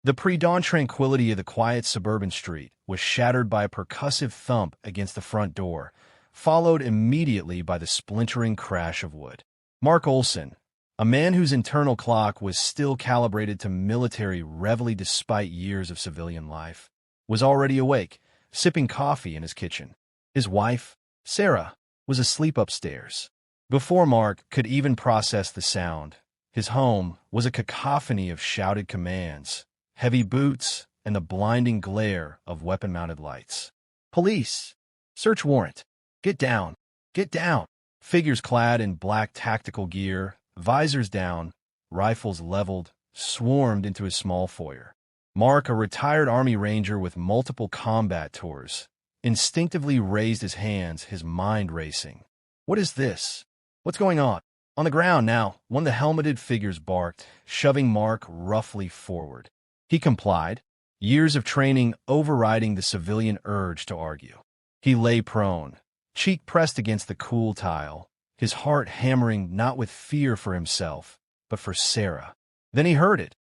The pre-dawn tranquility of the quiet suburban street was shattered by a percussive thump against the front door, followed immediately by the splintering crash of wood. Mark Olson, a man whose internal clock was still calibrated to military reveille despite years of civilian life, was already awake, sipping coffee in his kitchen. His wife, Sarah, was asleep upstairs. Before Mark could even process the sound, his home was a cacophony of shouted commands, heavy boots, and the blinding glare of weapon-mounted lights. Police! Search warrant! Get down! Get down! Figures clad in black tactical gear, visors down, rifles leveled, swarmed into his small foyer. Mark, a retired Army Ranger with multiple combat tours, instinctively raised his hands, his mind racing. What is this? What's going on? On the ground now, one of the helmeted figures barked, shoving Mark roughly forward. He complied, years of training overriding the civilian urge to argue. He lay prone, cheek pressed against the cool tile, his heart hammering not with fear for himself, but for Sarah. Then he heard it,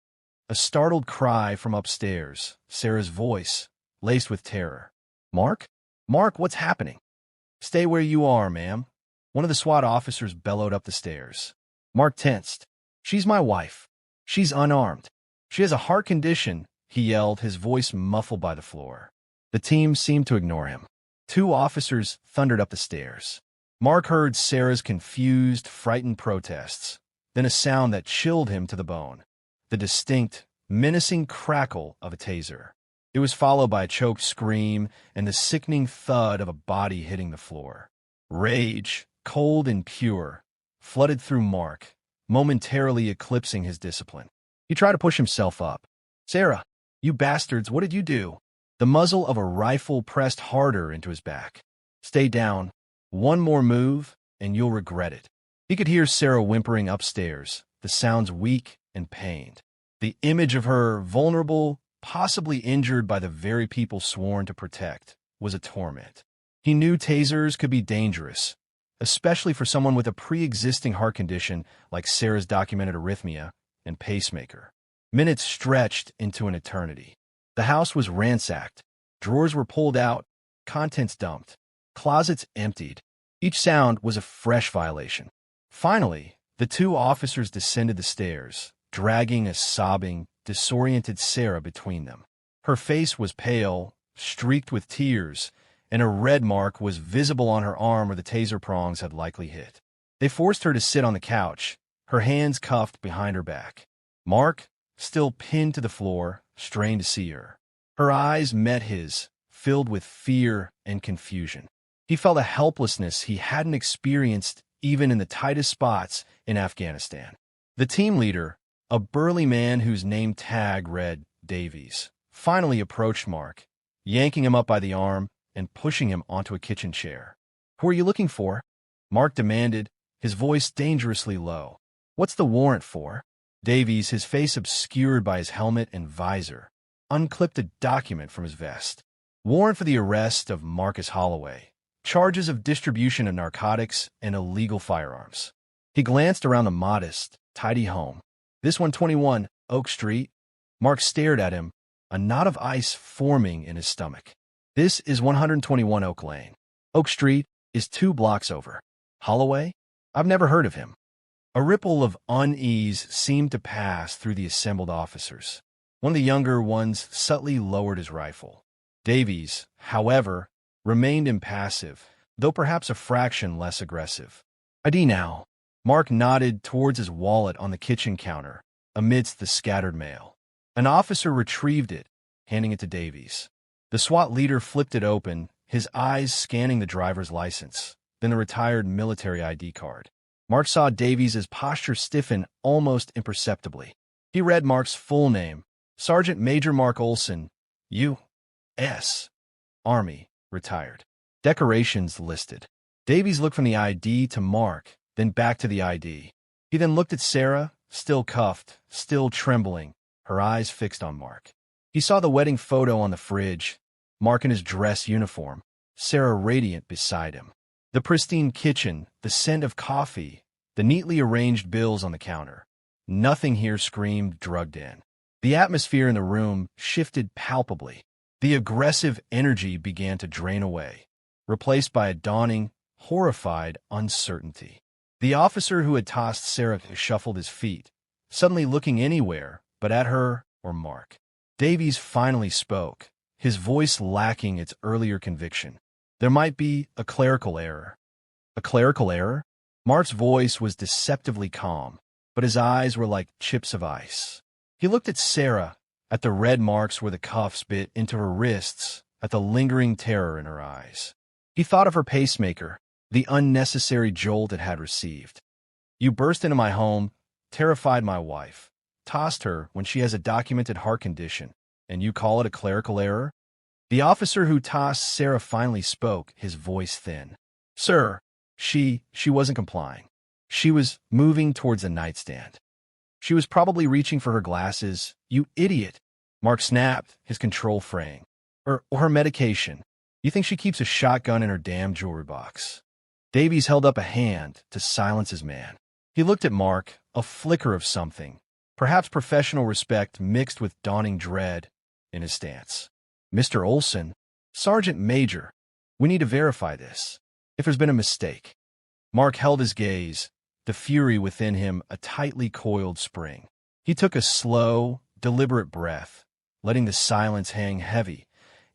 a startled cry from upstairs, Sarah's voice, laced with terror. Mark? Mark, what's happening? Stay where you are, ma'am. One of the SWAT officers bellowed up the stairs. Mark tensed. She's my wife. She's unarmed. She has a heart condition, he yelled, his voice muffled by the floor. The team seemed to ignore him. Two officers thundered up the stairs. Mark heard Sarah's confused, frightened protests, then a sound that chilled him to the bone. The distinct, menacing crackle of a taser. It was followed by a choked scream and the sickening thud of a body hitting the floor. Rage, cold and pure, flooded through Mark, momentarily eclipsing his discipline. He tried to push himself up. Sarah, you bastards, what did you do? The muzzle of a rifle pressed harder into his back. Stay down. One more move, and you'll regret it. He could hear Sarah whimpering upstairs, the sounds weak and pained. The image of her, vulnerable, possibly injured by the very people sworn to protect, was a torment. He knew tasers could be dangerous, especially for someone with a pre-existing heart condition like Sarah's documented arrhythmia and pacemaker. Minutes stretched into an eternity. The house was ransacked. Drawers were pulled out, contents dumped, closets emptied. Each sound was a fresh violation. Finally, the two officers descended the stairs, dragging a sobbing, disoriented Sarah between them. Her face was pale, streaked with tears, and a red mark was visible on her arm where the taser prongs had likely hit. They forced her to sit on the couch, her hands cuffed behind her back. Mark, still pinned to the floor, strained to see her. Her eyes met his, filled with fear and confusion. He felt a helplessness he hadn't experienced even in the tightest spots in Afghanistan. The team leader, a burly man whose name tag read Davies, finally approached Mark, yanking him up by the arm and pushing him onto a kitchen chair. Who are you looking for? Mark demanded, his voice dangerously low. What's the warrant for? Davies, his face obscured by his helmet and visor, unclipped a document from his vest. Warrant for the arrest of Marcus Holloway. Charges of distribution of narcotics and illegal firearms. He glanced around the modest, tidy home. This 121 Oak Street? Mark stared at him, a knot of ice forming in his stomach. This is 121 Oak Lane. Oak Street is 2 blocks over. Holloway? I've never heard of him. A ripple of unease seemed to pass through the assembled officers. One of the younger ones subtly lowered his rifle. Davies, however, remained impassive, though perhaps a fraction less aggressive. ID now. Mark nodded towards his wallet on the kitchen counter, amidst the scattered mail. An officer retrieved it, handing it to Davies. The SWAT leader flipped it open, his eyes scanning the driver's license, then the retired military ID card. Mark saw Davies' posture stiffen almost imperceptibly. He read Mark's full name, Sergeant Major Mark Olson, U.S. Army, retired. Decorations listed. Davies looked from the ID to Mark, then back to the ID. He then looked at Sarah, still cuffed, still trembling, her eyes fixed on Mark. He saw the wedding photo on the fridge, Mark in his dress uniform, Sarah radiant beside him. The pristine kitchen, the scent of coffee, the neatly arranged bills on the counter. Nothing here screamed drugged in. The atmosphere in the room shifted palpably. The aggressive energy began to drain away, replaced by a dawning, horrified uncertainty. The officer who had tossed Sarah shuffled his feet, suddenly looking anywhere but at her or Mark. Davies finally spoke, his voice lacking its earlier conviction. There might be a clerical error. A clerical error? Mark's voice was deceptively calm, but his eyes were like chips of ice. He looked at Sarah, at the red marks where the cuffs bit into her wrists, at the lingering terror in her eyes. He thought of her pacemaker, the unnecessary jolt it had received. You burst into my home, terrified my wife, tossed her when she has a documented heart condition, and you call it a clerical error? The officer who tossed Sarah finally spoke, his voice thin. Sir, she wasn't complying. She was moving towards the nightstand. She was probably reaching for her glasses. You idiot. Mark snapped, his control fraying. Or her medication. You think she keeps a shotgun in her damn jewelry box? Davies held up a hand to silence his man. He looked at Mark, a flicker of something, perhaps professional respect mixed with dawning dread, in his stance. Mr. Olson, Sergeant Major, we need to verify this. If there's been a mistake. Mark held his gaze, the fury within him a tightly coiled spring. He took a slow, deliberate breath, letting the silence hang heavy,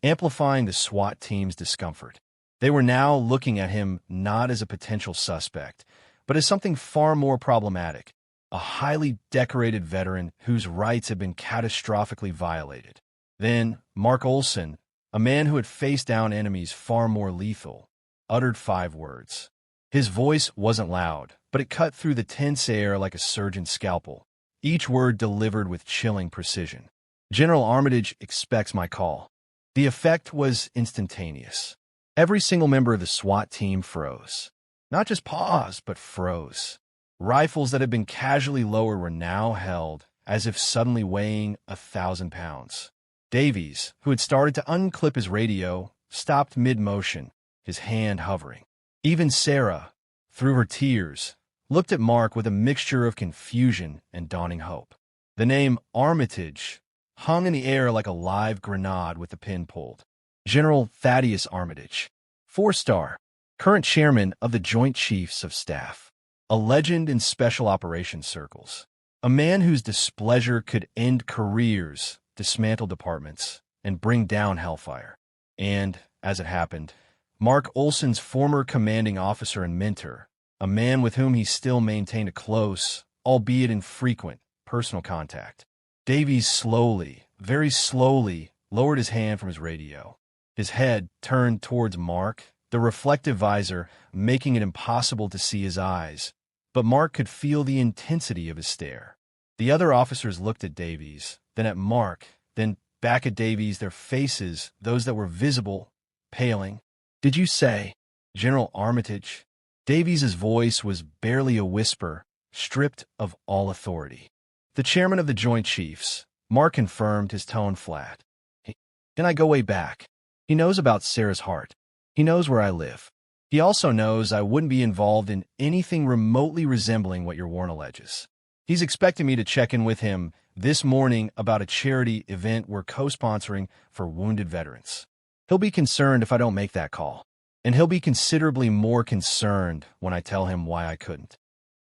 amplifying the SWAT team's discomfort. They were now looking at him not as a potential suspect, but as something far more problematic, a highly decorated veteran whose rights had been catastrophically violated. Then, Mark Olson, a man who had faced down enemies far more lethal, uttered 5 words. His voice wasn't loud, but it cut through the tense air like a surgeon's scalpel, each word delivered with chilling precision. General Armitage expects my call. The effect was instantaneous. Every single member of the SWAT team froze. Not just paused, but froze. Rifles that had been casually lowered were now held, as if suddenly weighing 1,000 pounds. Davies, who had started to unclip his radio, stopped mid-motion, his hand hovering. Even Sarah, through her tears, looked at Mark with a mixture of confusion and dawning hope. The name Armitage hung in the air like a live grenade with the pin pulled. General Thaddeus Armitage, 4-star, current chairman of the Joint Chiefs of Staff, a legend in special operations circles, a man whose displeasure could end careers, dismantle departments, and bring down hellfire. And, as it happened, Mark Olson's former commanding officer and mentor, a man with whom he still maintained a close, albeit infrequent, personal contact. Davies slowly, very slowly, lowered his hand from his radio. His head turned towards Mark, the reflective visor making it impossible to see his eyes, but Mark could feel the intensity of his stare. The other officers looked at Davies, then at Mark, then back at Davies, their faces, those that were visible, paling. Did you say, General Armitage? Davies's voice was barely a whisper, stripped of all authority. The chairman of the Joint Chiefs, Mark confirmed, his tone flat. Then I go way back. He knows about Sarah's heart. He knows where I live. He also knows I wouldn't be involved in anything remotely resembling what your warrant alleges. He's expecting me to check in with him this morning about a charity event we're co-sponsoring for wounded veterans. He'll be concerned if I don't make that call, and he'll be considerably more concerned when I tell him why I couldn't.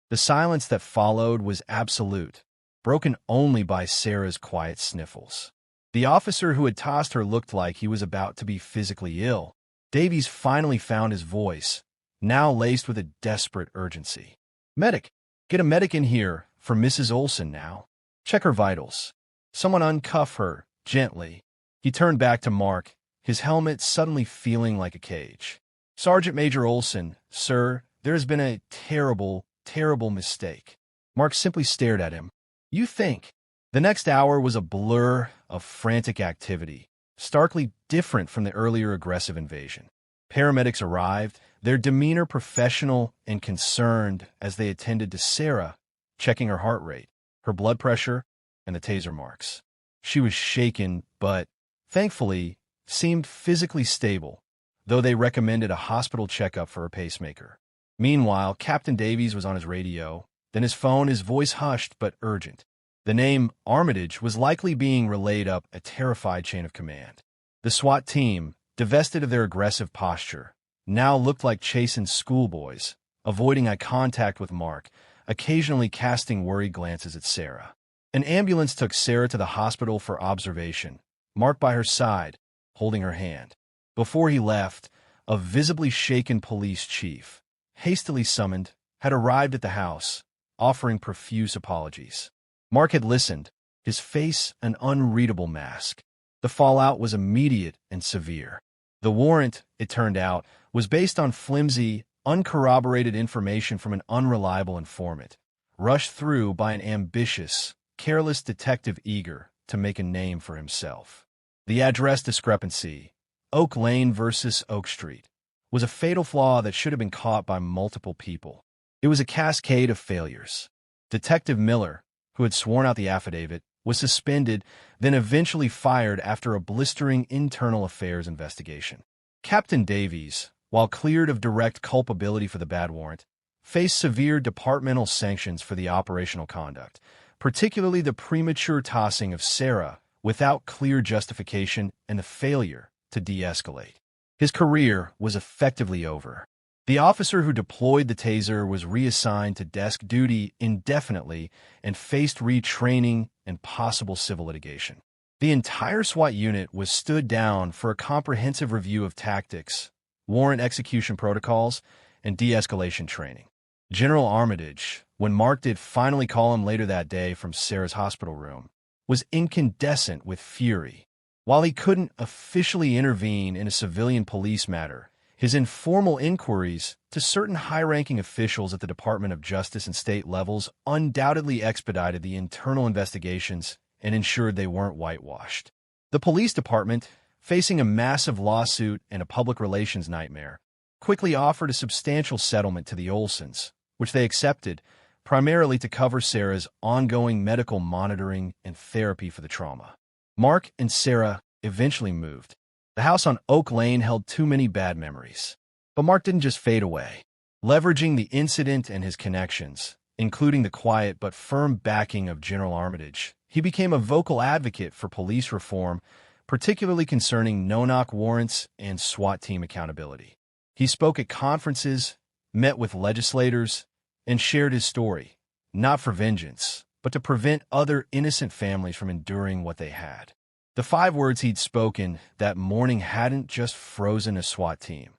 The silence that followed was absolute, broken only by Sarah's quiet sniffles. The officer who had tossed her looked like he was about to be physically ill. Davies finally found his voice, now laced with a desperate urgency. Medic! Get a medic in here for Mrs. Olson now. Check her vitals. Someone uncuff her, gently. He turned back to Mark, his helmet suddenly feeling like a cage. Sergeant Major Olson, sir, there has been a terrible, terrible mistake. Mark simply stared at him. You think? The next hour was a blur of frantic activity, starkly different from the earlier aggressive invasion. Paramedics arrived, their demeanor professional and concerned as they attended to Sarah, checking her heart rate, her blood pressure, and the taser marks. She was shaken, but, thankfully, seemed physically stable, though they recommended a hospital checkup for her pacemaker. Meanwhile, Captain Davies was on his radio, then his phone, his voice hushed but urgent. The name Armitage was likely being relayed up a terrified chain of command. The SWAT team, divested of their aggressive posture, now looked like chastened schoolboys, avoiding eye contact with Mark, occasionally casting worried glances at Sarah. An ambulance took Sarah to the hospital for observation, Mark by her side, holding her hand. Before he left, a visibly shaken police chief, hastily summoned, had arrived at the house, offering profuse apologies. Mark had listened, his face an unreadable mask. The fallout was immediate and severe. The warrant, it turned out, was based on flimsy, uncorroborated information from an unreliable informant, rushed through by an ambitious, careless detective eager to make a name for himself. The address discrepancy, Oak Lane versus Oak Street, was a fatal flaw that should have been caught by multiple people. It was a cascade of failures. Detective Miller, who had sworn out the affidavit, was suspended, then eventually fired after a blistering internal affairs investigation. Captain Davies, while cleared of direct culpability for the bad warrant, faced severe departmental sanctions for the operational conduct, particularly the premature tossing of Sarah without clear justification and the failure to de-escalate. His career was effectively over. The officer who deployed the taser was reassigned to desk duty indefinitely and faced retraining and possible civil litigation. The entire SWAT unit was stood down for a comprehensive review of tactics, warrant execution protocols, and de-escalation training. General Armitage, when Mark did finally call him later that day from Sarah's hospital room, was incandescent with fury. While he couldn't officially intervene in a civilian police matter, his informal inquiries to certain high-ranking officials at the Department of Justice and state levels undoubtedly expedited the internal investigations and ensured they weren't whitewashed. The police department, facing a massive lawsuit and a public relations nightmare, quickly offered a substantial settlement to the Olsons, which they accepted, primarily to cover Sarah's ongoing medical monitoring and therapy for the trauma. Mark and Sarah eventually moved. The house on Oak Lane held too many bad memories. But Mark didn't just fade away. Leveraging the incident and his connections, including the quiet but firm backing of General Armitage, he became a vocal advocate for police reform, particularly concerning no-knock warrants and SWAT team accountability. He spoke at conferences, met with legislators, and shared his story, not for vengeance, but to prevent other innocent families from enduring what they had. The 5 words he'd spoken that morning hadn't just frozen a SWAT team.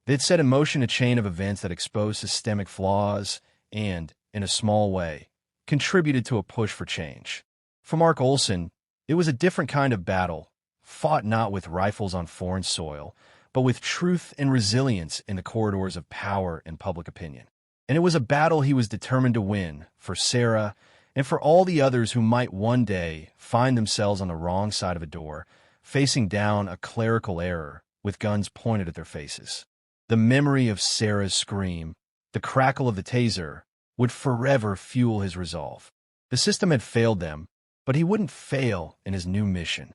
They'd set in motion a chain of events that exposed systemic flaws and, in a small way, contributed to a push for change. For Mark Olson, it was a different kind of battle, fought not with rifles on foreign soil, but with truth and resilience in the corridors of power and public opinion. And it was a battle he was determined to win for Sarah and for all the others who might one day find themselves on the wrong side of a door, facing down a clerical error with guns pointed at their faces. The memory of Sarah's scream, the crackle of the taser, would forever fuel his resolve. The system had failed them, but he wouldn't fail in his new mission.